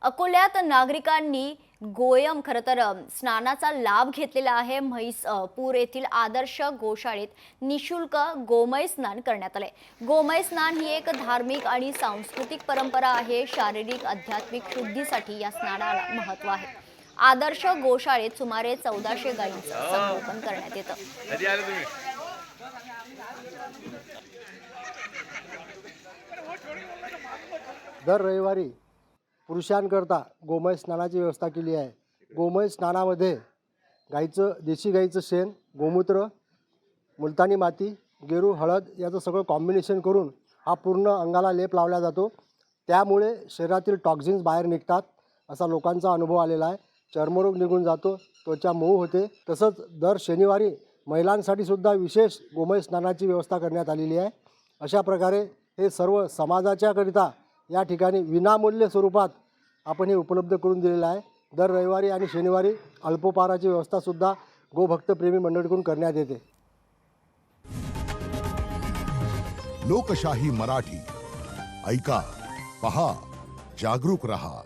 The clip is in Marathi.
अकोल्यात नागरिकांनी गोयम खरं तर स्नानाचा लाभ घेतलेला आहे। म्हैसपूर येथील आदर्श गोशाळेत निशुल्क गोमय स्नान करण्यात आले। गोमय स्नान ही एक धार्मिक आणि सांस्कृतिक परंपरा आहे। शारीरिक आध्यात्मिक शुद्धीसाठी या स्नानाला महत्त्व आहे। आदर्श गोशाळेत सुमारे 1400 गायींचं संगोपन करण्यात येतं। दर रविवारी पुरुषांकरता गोमय स्नानाची व्यवस्था केली आहे। गोमय स्नानामध्ये देशी गाईचं शेण, गोमूत्र, मुलतानी माती, गेरू, हळद याचं सगळं कॉम्बिनेशन करून हा पूर्ण अंगाला लेप लावला जातो। त्यामुळे शरीरातील टॉक्झिन्स बाहेर निघतात असा लोकांचा अनुभव आलेला आहे। चर्मरोग निघून जातो, त्वचा मऊ होते। तसंच दर शनिवारी महिलांसाठी सुद्धा विशेष गोमय स्नानाची व्यवस्था करण्यात आलेली आहे। अशा प्रकारे हे सर्व समाजाच्याकरिता या ठिकाणी विनामूल्य स्वरूपात आपण हे उपलब्ध करून दिलेलं आहे। दर रविवारी आणि शनिवारी अल्पोपहाराची व्यवस्थासुद्धा गोभक्तप्रेमी मंडळीकडून करण्यात येते। लोकशाही मराठी ऐका, पहा, जागरूक रहा।